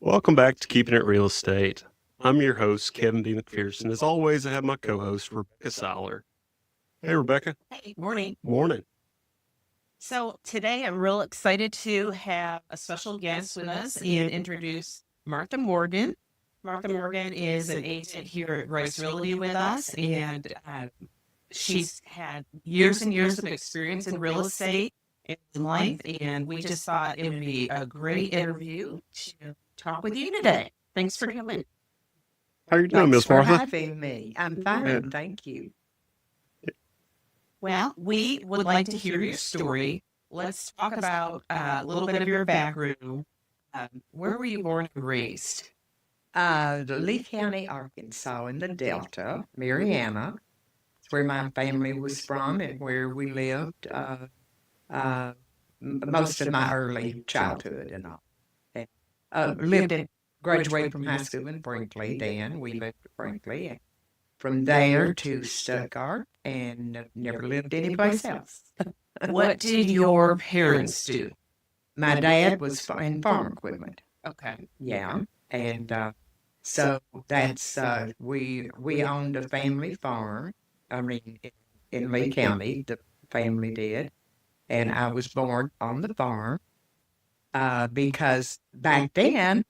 Welcome back to Keeping It Real Estate. I'm your host, Kevin B. McPherson. As always, I have my co-host, Rebecca Seyller. Hey, Rebecca. Hey, morning. Morning. So today I'm real excited to have a special guest with us and introduce Martha Morgan. Martha Morgan is an agent here at Rice Realty with us, and she's had years and years of experience in real estate and in life, and we just thought it would be a great interview to talk with you today. Thanks for coming. How are you doing, Thanks Miss for Martha? having me. I'm fine, Yeah. thank you. Well, we would like to hear your story. Let's talk about a little bit of your background. Where were you born and raised? Lee County, Arkansas, in the Delta, Mariana. It's where my family was from and where we lived most of my early childhood and all. Graduated from high school in Brinkley. Then we moved to Brinkley. From there to Stuttgart and never lived anyplace else. What did your parents do? My dad was in farm equipment. Okay. Yeah, and so that's we owned a family farm. I mean, in Lee County, the family did, and I was born on the farm because back then,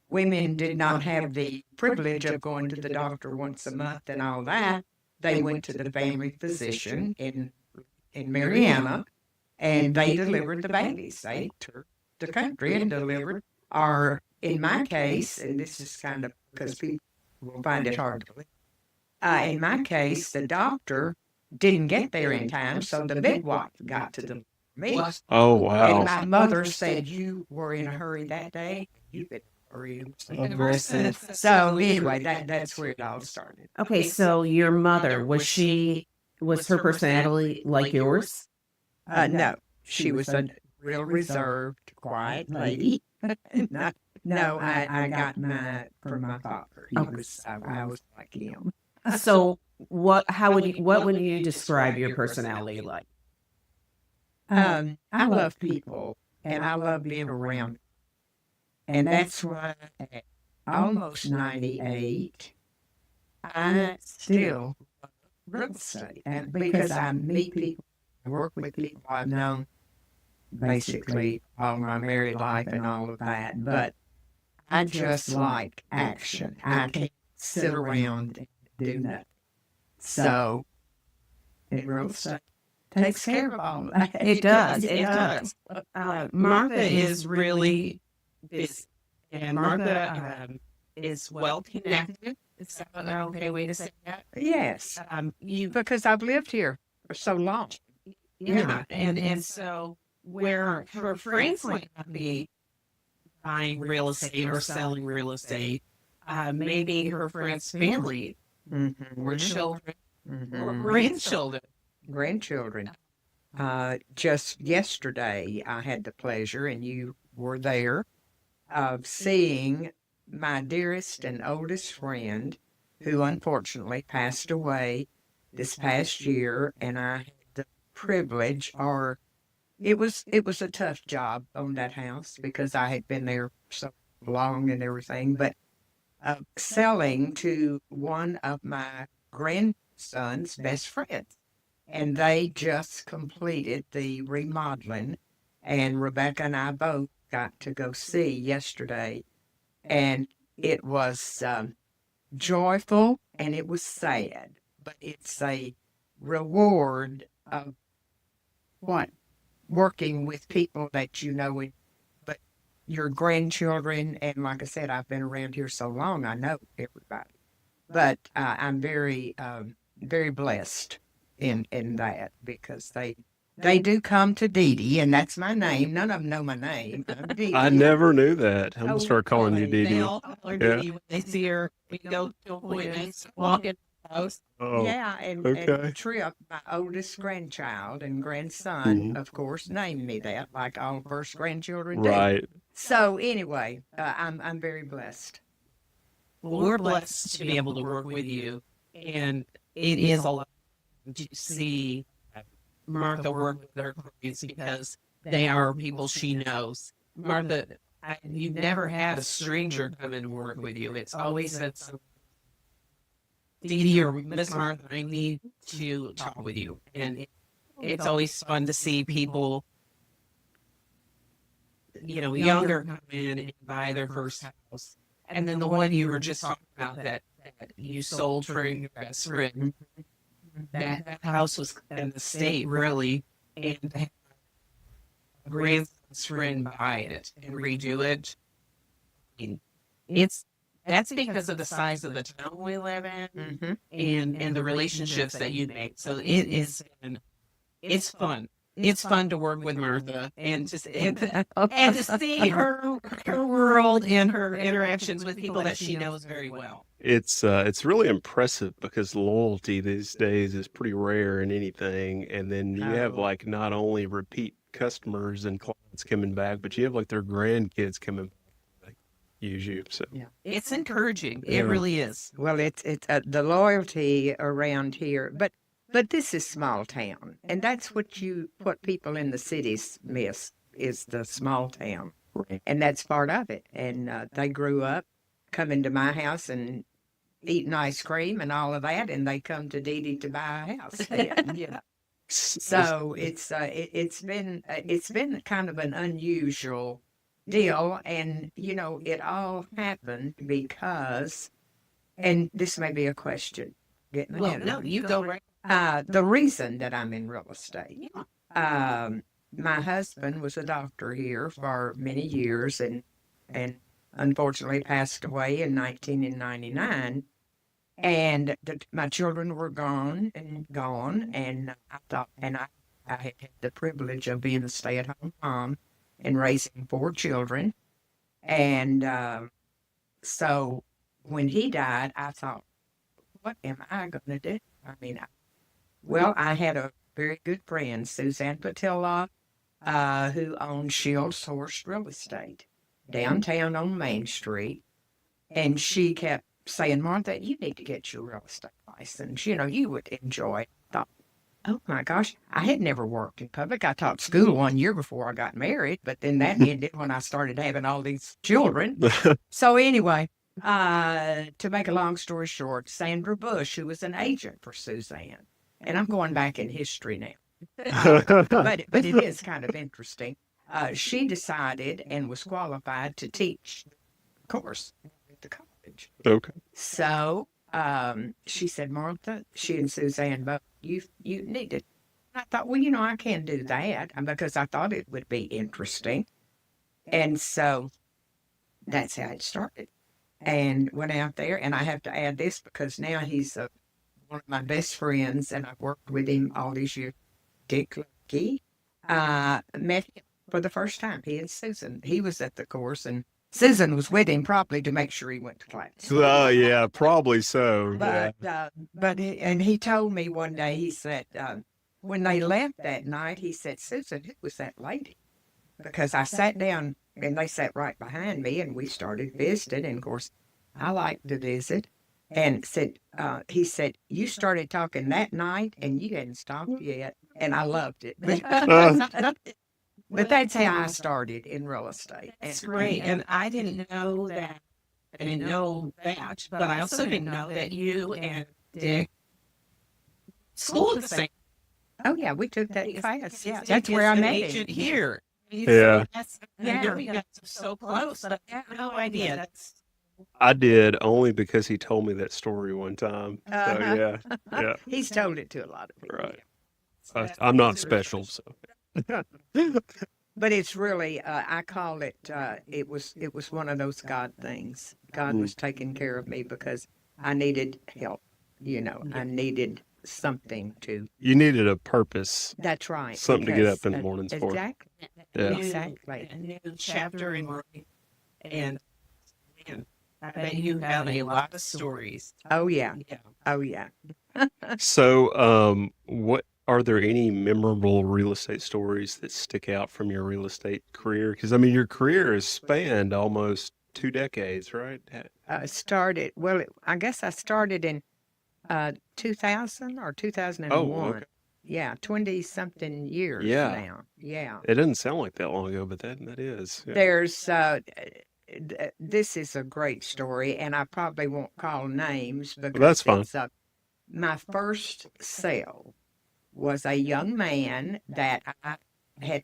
women did not have the privilege of going to the doctor once a month and all that. They went to the family physician in Mariana, and they delivered the babies. They toured the country and delivered. Or in my case, and this is kind of because people will find it hard to believe. In my case, the doctor didn't get there in time, so the midwife got to deliver me. Oh, And wow. my mother said, "You were in a hurry that day. You've been in a hurry ever since." So anyway, that's where it all started. Okay, so your mother, was her personality like yours? No, she was a real reserved, quiet lady. No, I got mine from my father. I was like him. So what would you describe your personality like? I love people and I love being around them. And that's why at almost 98, I still love real estate. And because I meet people, I work with people I've known basically all my married life and all of that. But I just like action. I can't sit around and do nothing. So, in real estate takes care of all that. It does. It does. Martha is really busy, and Martha is well connected. Is that an okay way to say that? Yes, because I've lived here for so long. Yeah, and so where her friends might not be buying real estate or selling real estate, maybe her friends' family or children or grandchildren. Grandchildren. Just yesterday, I had the pleasure, and you were there, of seeing my dearest and oldest friend, who unfortunately passed away this past year, and I had the privilege, or it was a tough job on that house because I had been there so long and everything, but selling to one of my grandson's best friends. And they just completed the remodeling, and Rebecca and I both got to go see yesterday, and it was joyful and it was sad, but it's a reward of what working with people that you know, but your grandchildren, and like I said, I've been around here so long, I know everybody, but I'm very, very blessed in that because they do come to Dee Dee, and that's my name. None of them know my name. I'm Dee I Dee. never knew that. I'm going Oh, to start calling you really? Dee They Dee. all call her Yeah. Dee when they see her. We go to appointments, walk in the house. Oh, Yeah, and okay. Trip, my oldest grandchild and grandson, Mhm. of course, named me that, like all first grandchildren do. Right. So anyway, I'm very blessed. Well, we're blessed to be able to work with you, and it is a lot to see Martha work with her clients because they are people she knows. Martha, You've never had a stranger come and work with you. It's always been some Dee Dee or Miss Martha, I need to talk with you. And it's always fun to see people, younger come in and buy their first house. And then the one you were just talking about that you sold for your best friend, that house was in the state, really, and to have a grandson's friend buy it and redo it. I mean, that's because of the size of the town we live in and the relationships that you make. So it's fun. It's fun to work with Martha and to see her world and her interactions with people that she knows very well. It's really impressive because loyalty these days is pretty rare in anything. And then you have like not only repeat customers and clients coming back, but you have like their grandkids coming back, like, use you. So It's encouraging. It really is. Well, it's the loyalty around here, but this is small town, and that's what people in the cities miss is the small town, and that's part of it. And they grew up coming to my house and eating ice cream and all of that, and they come to Dee Dee to buy a house. So it's been kind of an unusual deal, and it all happened because, and this may be a question. Well, no, you go right. The reason that I'm in real estate, my husband was a doctor here for many years and unfortunately passed away in 1999. And my children were gone, and I thought, and I had the privilege of being a stay-at-home mom and raising 4 children. And so when he died, I thought, what am I going to do? I mean, I had a very good friend, Suzanne Patilla, who owned Shields Horse Real Estate downtown on Main Street. And she kept saying, Martha, you need to get your real estate license. You would enjoy it. I thought, oh my gosh, I had never worked in public. I taught school 1 year before I got married, but then that ended when I started having all these children. So anyway, to make a long story short, Sandra Bush, who was an agent for Suzanne, and I'm going back in history now, but it is kind of interesting. She decided and was qualified to teach the course at the college. Okay. So she said, Martha, she and Suzanne both, you need it. I thought, well, I can't do that because I thought it would be interesting. And so that's how it started. And went out there, and I have to add this because now he's one of my best friends, and I've worked with him all these years. Dick Lucky, met him for the first time. He and Susan. He was at the course, and Susan was with him probably to make sure he went to class. Oh, yeah, probably so. But he told me one day, he said, when they left that night, he said, Susan, who was that lady? Because I sat down, and they sat right behind me, and we started visiting. And of course, I like to visit. And he said, you started talking that night, and you hadn't stopped yet. And I loved it. But that's how I started in real estate. That's great. And I didn't know that. I didn't know that, but I also didn't know that you and Dick schooled the same. Oh yeah, we took that class. Yeah, that's where I met him. Here. Yeah. We got so close, but I had no idea. I did only because he told me that story one time. So yeah. He's told it to a lot of people. Right. I'm not special, so. But it's really, I call it. It was one of those God things. God was taking care of me because I needed help. I needed something to. You needed a purpose. That's right. Something to get up in the mornings for. Exactly. Yeah. Exactly. A new chapter in life, and I bet you have a lot of stories. Oh yeah. Oh yeah. So, what are there any memorable real estate stories that stick out from your real estate career? Because I mean, your career has spanned almost 2 decades, right? I guess I started in 2000 or 2001. Oh, okay. yeah, 20-something years Yeah. now. Yeah. It doesn't sound like that long ago, but that is. Yeah. There's, this is a great story, and I probably won't call names Well, that's because fine. my first sale was a young man that I had,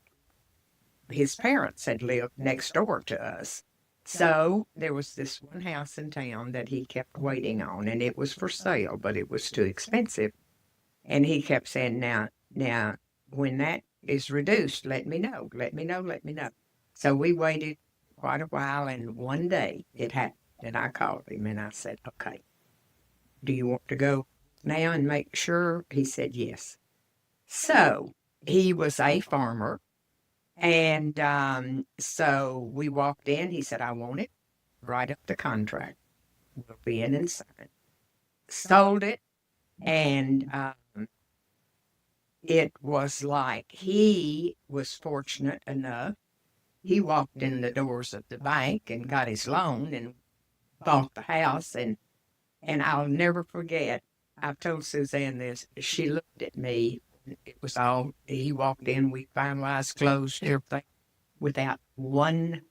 his parents had lived next door to us. So there was this one house in town that he kept waiting on, and it was for sale, but it was too expensive. And he kept saying, now, when that is reduced, let me know, let me know, let me know. So we waited quite a while, and one day it happened, and I called him and I said, okay, do you want to go now and make sure? He said, yes. So he was a farmer, and so we walked in. He said, I want it. Write up the contract. We'll be in and sign. Sold it, and it was like he was fortunate enough. He walked in the doors of the bank and got his loan and bought the house. And I'll never forget, I've told Suzanne this. She looked at me. It was all, he walked in, we finalized, closed everything without one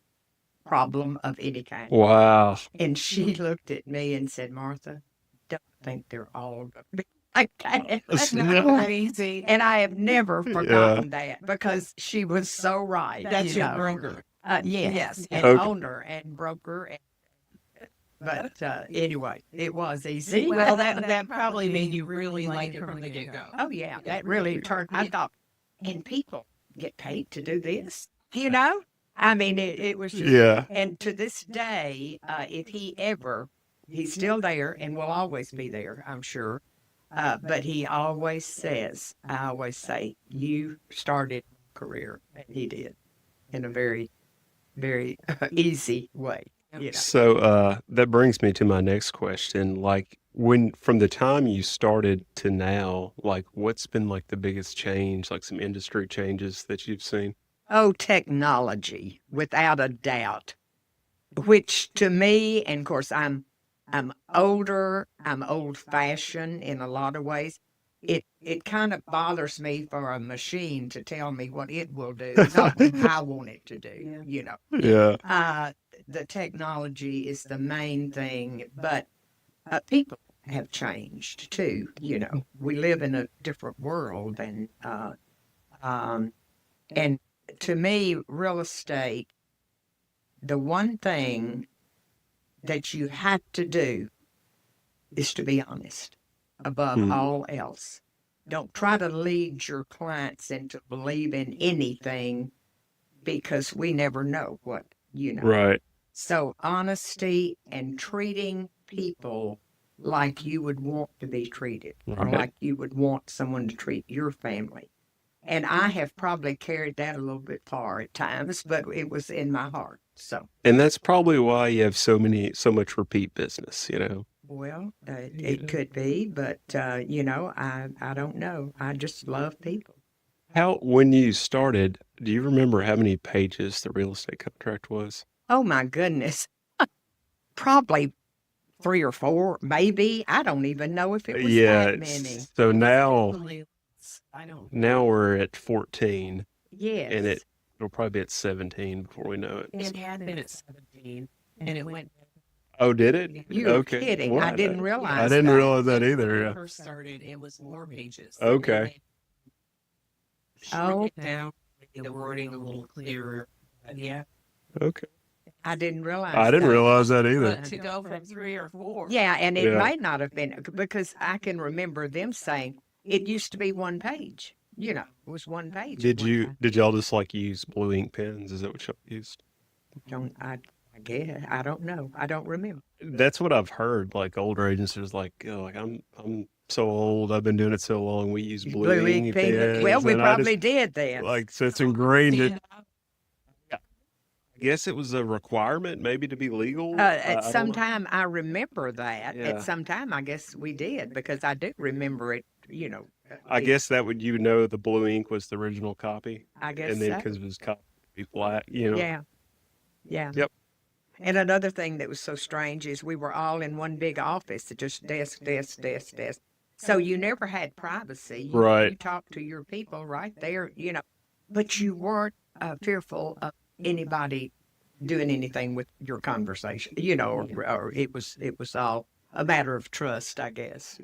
problem of any kind. Wow. And she looked at me and said, Martha, don't think they're all going to be like that. That's not easy. And I have never forgotten that because she was so right. That's you your know. broker. Yes, and Okay. owner and broker. But anyway, it was easy. Well, that probably made you really like it from the get-go. Oh, yeah, that really turned, I thought, and people get paid to do this, you know? I mean, it was just, Yeah. and to this day, if he ever, he's still there and will always be there, I'm sure. But he always says, I always say, you started a career, and he did, in a very, very easy way. You know. So that brings me to my next question. Like from the time you started to now, like what's been like the biggest change, like some industry changes that you've seen? Oh, technology, without a doubt. Which to me, and of course I'm older, I'm old-fashioned in a lot of ways. It kind of bothers me for a machine to tell me what it will do, not what I want it to do, you know. Yeah. The technology is the main thing, but people have changed too, you know. We live in a different world, and to me, real estate, the one thing that you have to do is to be honest above all else. Don't try to lead your clients into believing anything because we never know what, you know. Right. So honesty and treating people like you would want to be treated, or Right. like you would want someone to treat your family. And I have probably carried that a little bit far at times, but it was in my heart. So, And that's probably why you have so much repeat business, you know? well, it could be, but, you know, I don't know. I just love people. When you started, do you remember how many pages the real estate contract was? Oh, my goodness. Probably 3 or 4, maybe. I don't even know if it was that many. So now I don't. now we're at 14, Yes. and it'll probably be at 17 before we know it. It had been at 17, and it went. Oh, did it? You're Okay. kidding. Well, I didn't realize I didn't that. realize that either. When I Yeah. first started, it was more pages. Okay. Shrink it down, make the wording a little clearer. Yeah. Okay. I didn't realize I didn't that. realize that either. But to go from 3 or 4. Yeah, and it Yeah. might not have been because I can remember them saying it used to be one page. You know, it was one page. at Did one time. y'all just like use blue ink pens? Is that what y'all used? I guess I don't know. I don't remember. That's what I've heard. Like older agents are just like, oh, like I'm so old. I've been doing it so long. We use blue ink pen. pens. Well, we and I probably just, did then. like, so it's ingrained. Yeah. I guess it was a requirement, maybe to be legal. At I don't some know. time, I remember that. Yeah. At some time, I guess we did because I do remember it. You know, I guess that would the blue ink was the original copy, I guess and then so. because it was copied to be flat, you know. Yeah, yeah. Yep. And another thing that was so strange is we were all in one big office, just desk. So you never had privacy. You Right. talked to your people right there, but you weren't fearful of anybody doing anything with your conversation, or it was all a matter of trust, I guess.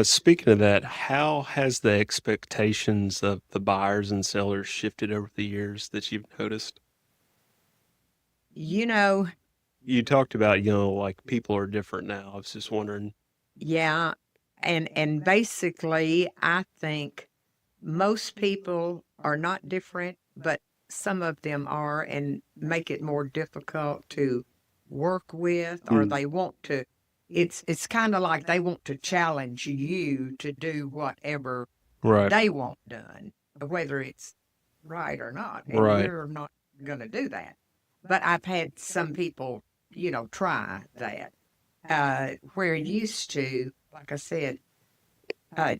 Speaking of that, how has the expectations of the buyers and sellers shifted over the years that you've noticed? You know, You talked about, like people are different now. I was just wondering. yeah, and basically, I think most people are not different, but some of them are, and make it more difficult to work with, or Mm, they want to. It's kind of like they want to challenge you to do whatever right, they want done, whether it's right or not, and right. you're not going to do that. But I've had some people, try that. Where used to, like I said,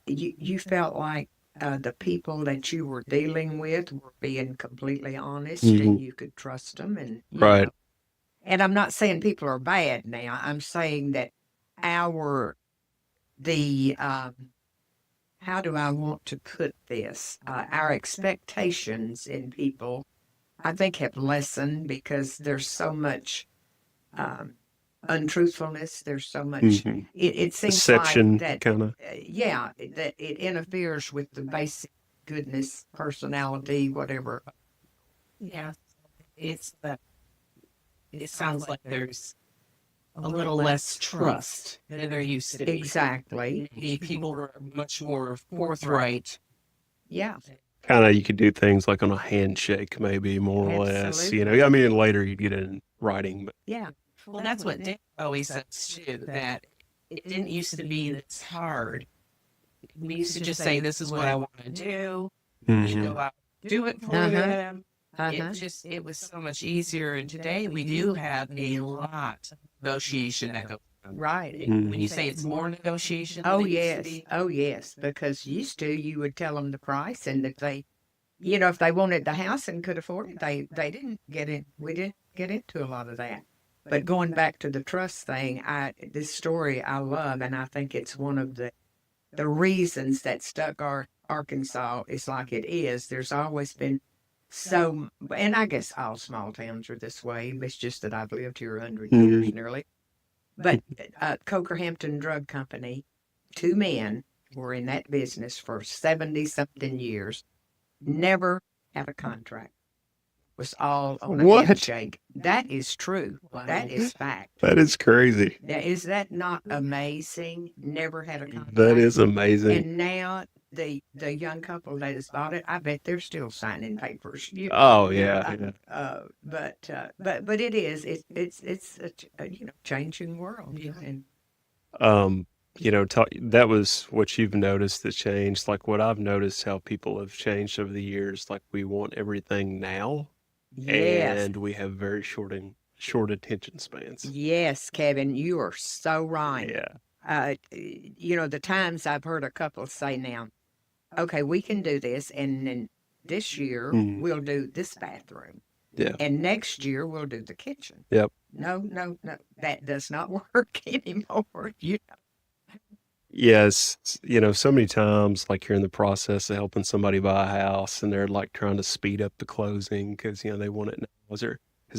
you felt like the people that you were dealing with were being completely honest, Hmm. and you could trust them, and Right. And I'm not saying people are bad now. I'm saying that our the how do I want to put this? Our expectations in people, I think, have lessened because there's so much um, untruthfulness. There's so much. Hmm. It seems like Deception, that. kind of. Yeah, that it interferes with the basic goodness, personality, whatever. Yeah, it's it sounds like there's a little less trust than there used to be. Exactly. Maybe people were much more forthright. Yeah. Kind of, you could do things like on a handshake, maybe more or less. Absolutely. I mean, later you'd get it in writing, but Yeah. Well, that's what Dick always says too, that it didn't used to be this hard. We used to just say, this is what I want to do. You go out, do it for them. It was so much easier. And today we do have a lot of negotiation that goes on. Right. When you say it's more negotiation, than Oh it used to yes. be, Oh yes. Because used to you would tell them the price, and if they wanted the house and could afford it, they didn't get it. We didn't get into a lot of that. But going back to the trust thing, this story I love, and I think it's one of the reasons that Stuttgart, Arkansas is like it is. There's always been so, and I guess all small towns are this way. It's just that I've lived here 100 years nearly. But Coker-Hampton Drug Company, two men were in that business for 70 something years, never had a contract. Was all on a What? handshake. That is true. That is fact. that is crazy. Now, is that not amazing? Never had a contract. That is amazing. And now the young couple that has bought it, I bet they're still signing papers. Oh, yeah. But it is. It's a changing world. Yeah. And That was what you've noticed that changed. Like what I've noticed how people have changed over the years. Like we want everything now, yes. and we have very short attention spans. Yes, Kevin, you are so right. Yeah. The times I've heard a couple say now, okay, we can do this, and then this year we'll do this bathroom. Yeah. And next year we'll do the kitchen. Yep. No, that does not work anymore. Yes, so many times, like you're in the process of helping somebody buy a house, and they're like trying to speed up the closing because they want it now. Is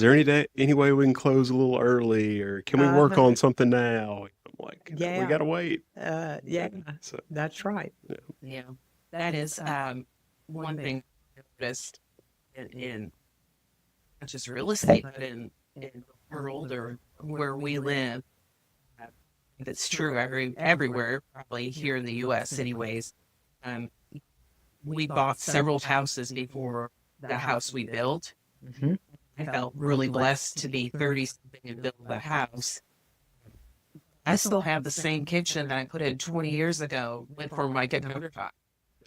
there any way we can close a little early, or can we work on something now? I'm like, Yeah. we gotta wait. Yeah, So, that's right. Yeah, that is one thing I noticed in not just real estate, but in the world or where we live. That's true everywhere, probably here in the U.S. anyways. We bought several houses before the house we built. Mhm. I felt really blessed to be 30-something and build the house. I still have the same kitchen that I put in 20 years ago with for my countertop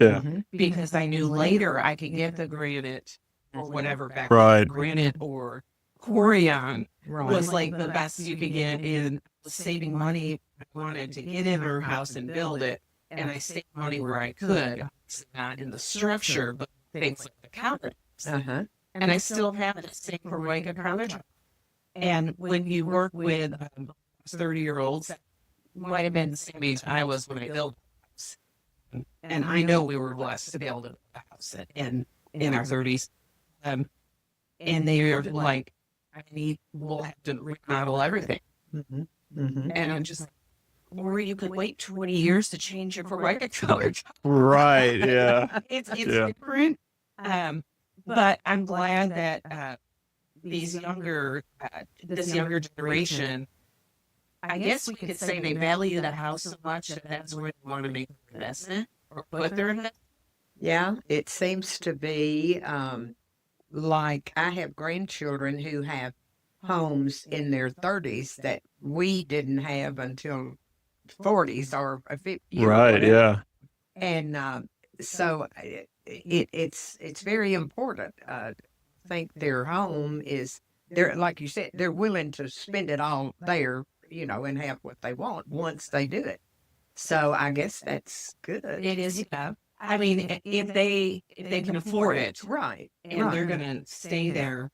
yeah. Mhm. because I knew later I could get the granite or whatever back. Right. Granite or Corian Right. was like the best you could get in saving money. I wanted to get in our house and build it, and I saved money where I could, not in the structure, but things like the countertops. Uh-huh. And I still have the same for my countertop. And when you work with 30-year-olds, might have been the same age I was when I built the house. And I know we were blessed to be able to buy a house in our 30s. And they are like, we'll have to remodel everything. Mm-hmm. Mm-hmm. And I'm just like, or you could wait 20 years to change your Rebecca color. Right. Yeah. It's Yeah. different. But I'm glad that this younger generation, I guess we could say they value the house so much that that's where they want to make their investment or put their investment. Yeah, it seems to be like I have grandchildren who have homes in their 30s that we didn't have until 40s or 50. Right. Yeah. And so it's very important. I think their home is, they're, like you said, they're willing to spend it all there, and have what they want once they do it. So I guess that's good. It is, yeah. I mean, if they can afford it, Right. and they're going to stay there,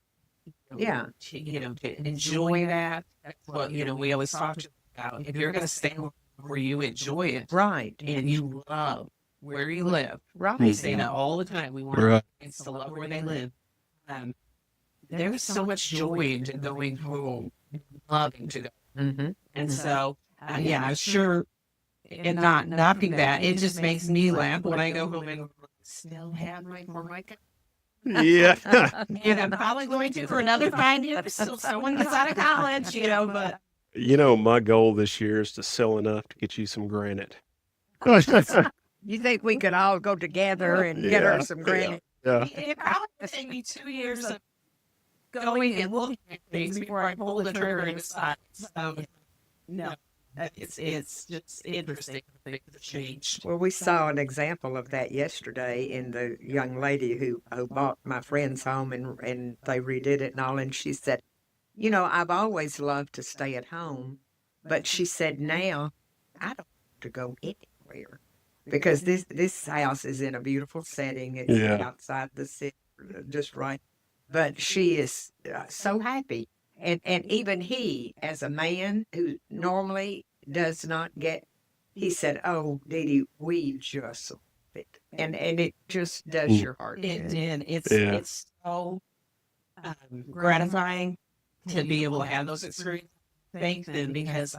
Yeah. to enjoy that. That's what, we always talk about. If you're going to stay where you enjoy it, Right. and you love where you live, Right. we say that all the time. We want Right. our kids to love where they live. There's so much joy into going home, loving to go. Mm-hmm. And so, I'm sure, and not knocking that, it just makes me laugh when I go home and still have my Formica. Yeah. And I'm probably going to for another 5 years until someone gets out of college, but. My goal this year is to sell enough to get you some granite. You think we could all go together and get her some granite? Yeah. It probably would take me 2 years of going and looking at things before I pull the trigger and decide. So, no, it's just interesting. Things have changed. Well, we saw an example of that yesterday in the young lady who bought my friend's home and they redid it and all. And she said, I've always loved to stay at home. But she said, now I don't want to go anywhere because this house is in a beautiful setting. It's outside the city, just right. But she is so happy. And even he, as a man who normally does not get, he said, "Oh, Dee Dee, we just love it," and it just does your heart. It good. did. It's so gratifying to be able to have those experiences. Thank them because,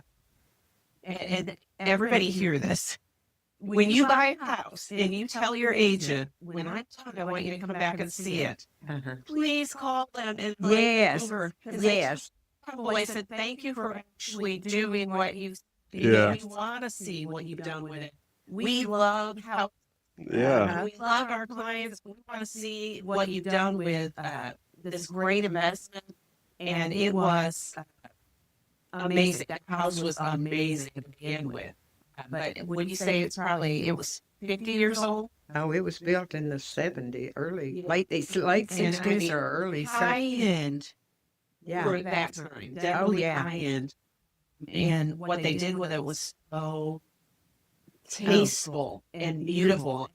and everybody hear this. When you buy a house and you tell your agent, when I talk, I want you to come back and see it. Uh-huh. Please call them and Yes, over. yes. I said, thank you for actually doing what you did. Yeah. We want to see what you've done with it. We love how Yeah. we love our clients. We want to see what you've done with this great investment. And it was amazing. That house was amazing to begin with. But would you say it was 50 years old? Oh, it was built in the 70s, late 60s or early 70s. High end Yeah. for that time. Definitely high end. And what they did with it was so tasteful and beautiful.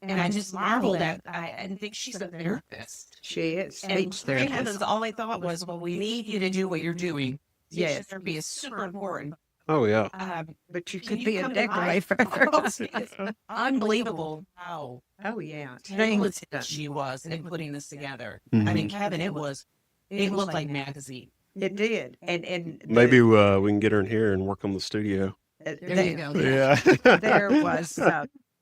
And I just marveled at. I think she's a therapist. She is. And Speech therapist. heavens, all I thought was, well, we need you to do what you're doing. Speech Yes. therapy is super important. Oh, yeah. But you Can could be a come to my decorator. house? It's unbelievable how Oh, yeah. talented she was in putting this together. Mhm. I mean, Kevin, it looked like magazine. It did. And Maybe we can get her in here and work on the studio. There you go. Yeah.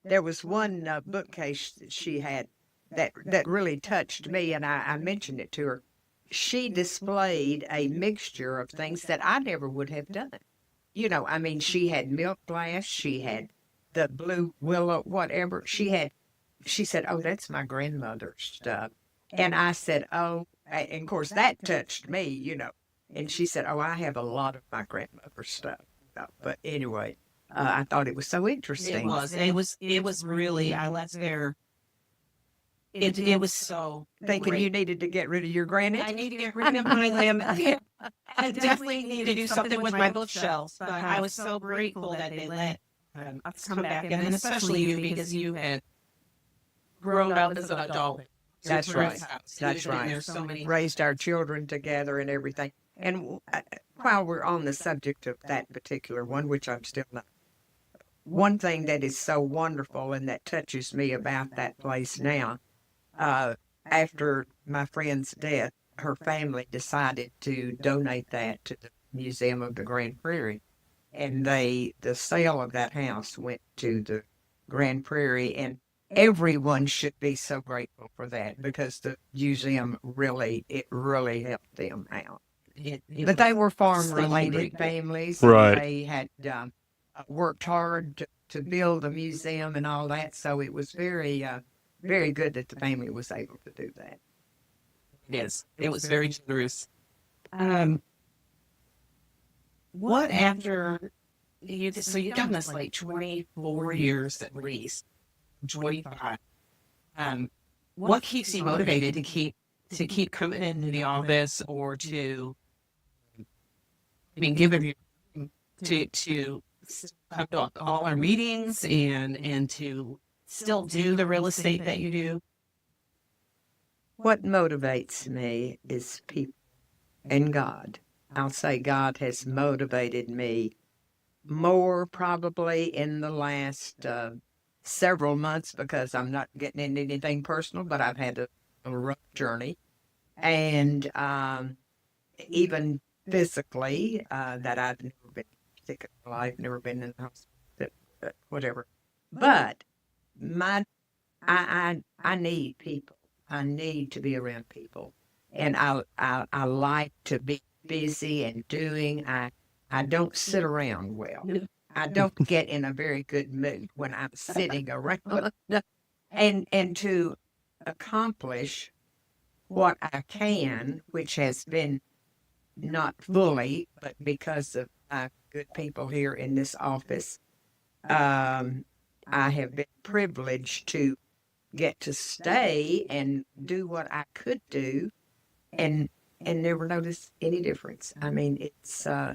there was one bookcase that she had that really touched me, and I mentioned it to her. She displayed a mixture of things that I never would have done. I mean, she had milk glass, she had the blue willow, whatever. She said, "Oh, that's my grandmother's stuff." And I said, "Oh," and of course that touched me, And she said, "Oh, I have a lot of my grandmother's stuff." But anyway, I thought it was so interesting. It was really, I left there. It was so Thinking great. you needed to get rid of your granite? I need to get rid of my lamb. I definitely need to do something with my bookshelves. But I was so grateful that they let us come back, and especially you because you had grown up as an adult. That's right. That's And right. There's so many. Raised our children together and everything. And while we're on the subject of that particular one, which I'm still not one thing that is so wonderful and that touches me about that place now, uh, after my friend's death, her family decided to donate that to the Museum of the Grand Prairie. And the sale of that house went to the Grand Prairie, and everyone should be so grateful for that because the museum really helped them out. But they were farm-related families, and Right. they had worked hard to build a museum and all that. So it was very good that the family was able to do that. Yes, it was very generous. Um, what after so you've done this like 24 years at least, 25. What keeps you motivated to keep coming into the office or to, I mean, given you to come to all our meetings and to still do the real estate that you do? What motivates me is people and God. I'll say God has motivated me more probably in the last several months because I'm not getting into anything personal, but I've had a rough journey. And even physically, that I've never been sick in my life, never been in the hospital, whatever. But my, I need people. I need to be around people, and I like to be busy and doing. I don't sit around well. I don't get in a very good mood when I'm sitting around. And to accomplish what I can, which has been not fully, but because of good people here in this office, I have been privileged to get to stay and do what I could do and never notice any difference. I mean, it's so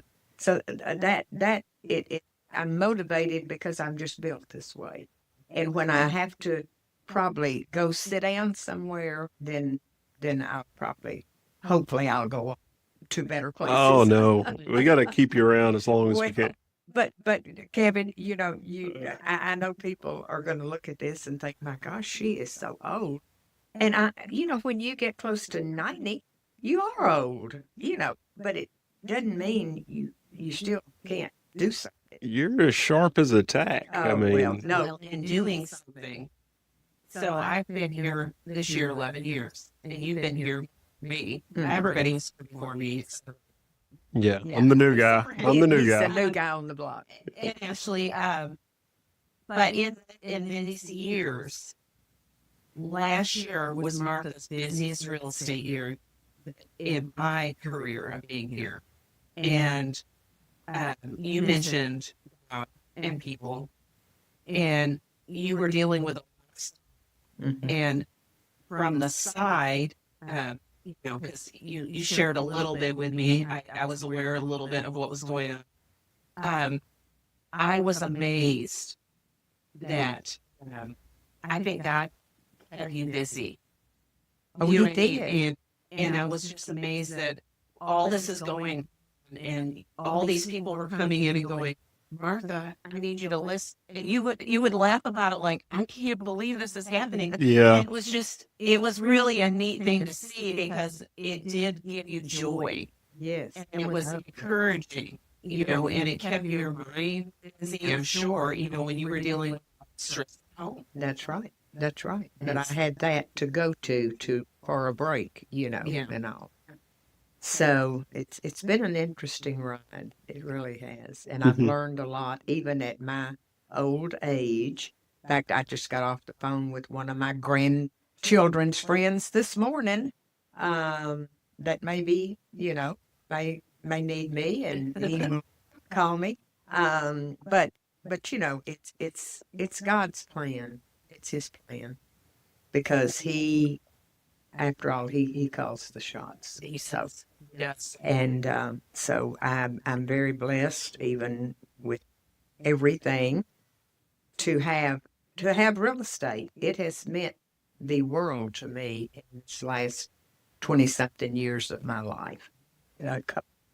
that it I'm motivated because I'm just built this way. And when I have to probably go sit down somewhere, then I'll probably hopefully I'll go to better Oh places. no, we got to keep you around as long as we Well, can. but Kevin, I know people are going to look at this and think, my gosh, she is so old. And when you get close to 90, you are old, but it doesn't mean you still can't do something. You're as sharp as a tack. I Oh, well, mean, no. Well, in doing something. So I've been here this year 11 years, and you've been here me. Everybody's before me. So, yeah, Yeah. I'm the new guy. I'm the new He's guy. the new guy on the block. and actually, but in these years, last year was Martha's busiest real estate year in my career of being here. And you mentioned and people, and you were dealing with, Mhm. and from the side, because you shared a little bit with me. I was aware a little bit of what was going on. I was amazed that I think God kept you busy. Oh, You he know, did. and I was just amazed that all this is going on, and all these people were coming in and going, Martha, I need you to listen. And you would laugh about it like, I can't believe this is happening. Yeah, It was really a neat thing to see because it did give you joy Yes. and it was encouraging, and it kept your mind busy, I'm sure, when you were dealing with stress at home. That's right. That's right. But I had that to go to for a break, Yeah. and all. So it's been an interesting ride. It really has. And I've Mhm. learned a lot, even at my old age. In fact, I just got off the phone with one of my grandchildren's friends this morning, that maybe, may need me and he will call me. But it's God's plan. It's his plan because after all, he calls the shots. He So, says, yes. and so I'm very blessed, even with everything, to have real estate. It has meant the world to me in this last 20 something years of my life. A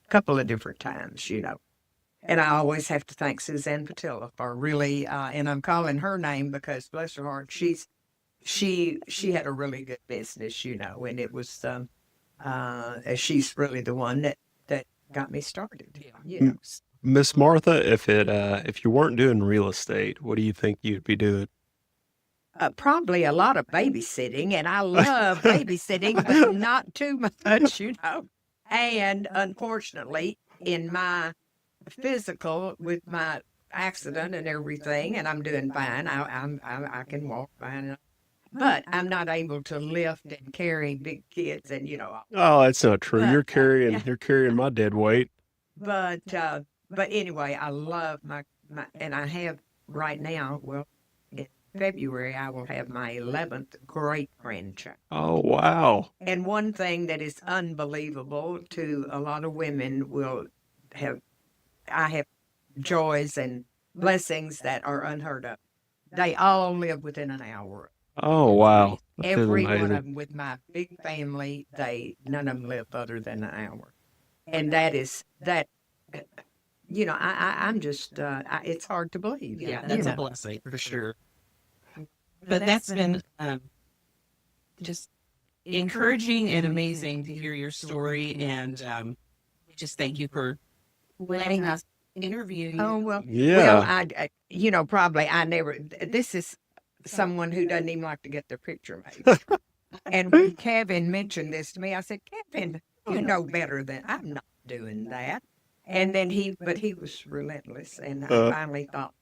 couple of different times. And I always have to thank Suzanne Patilla for really, and I'm calling her name because bless her heart, she had a really good business, and it was she's really the one that got me started. M- Miss Martha, if you weren't doing real estate, what do you think you'd be doing? Probably a lot of babysitting, and I love babysitting, but not too much. And unfortunately, in my physical with my accident and everything, and I'm doing fine. I can walk fine, but I'm not able to lift and carry big kids, and Oh, that's not true. But You're carrying my dead weight. but anyway, I love my and I have right now. Well, in February I will have my 11th great grandchild. Oh, wow. And one thing that is unbelievable to a lot of women will have, I have joys and blessings that are unheard of. They all live within an hour. Oh, wow. That is Every one amazing. of them with my big family, none of them live other than an hour. And that is that. I'm just. It's hard to believe. Yeah, that's a blessing for sure. But that's been just encouraging and amazing to hear your story, and just thank you for letting us interview you. Oh well. Yeah. Well, probably I never. This is someone who doesn't even like to get their picture made. And when Kevin mentioned this to me, I said, Kevin, you know better than I'm not doing that. And then he was relentless, and I finally thought,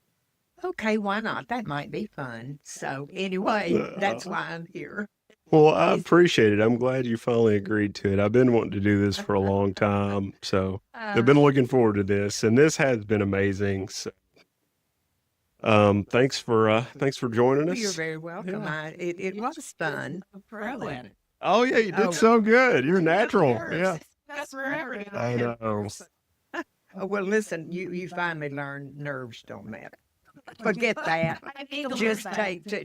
okay, why not? That might be fun. So anyway, that's why I'm here. Well, I appreciate it. I'm glad you finally agreed to it. I've been wanting to do this for a long time, so I've been looking forward to this, and this has been amazing. So, thanks for joining us. You're very welcome. Yeah. It was fun. Pro at it. Oh yeah, you did Oh. so good. You're natural. Yeah, That's forever. I know. Oh, well, listen, you finally learned nerves don't matter. Forget that.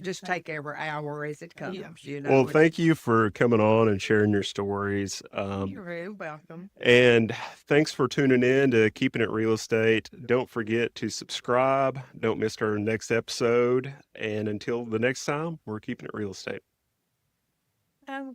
Just take every hour as it comes. Well, thank you for coming on and sharing your stories. You're very welcome. And thanks for tuning in to Keeping It Real Estate. Don't forget to subscribe. Don't miss our next episode. And until the next time, we're keeping it real estate.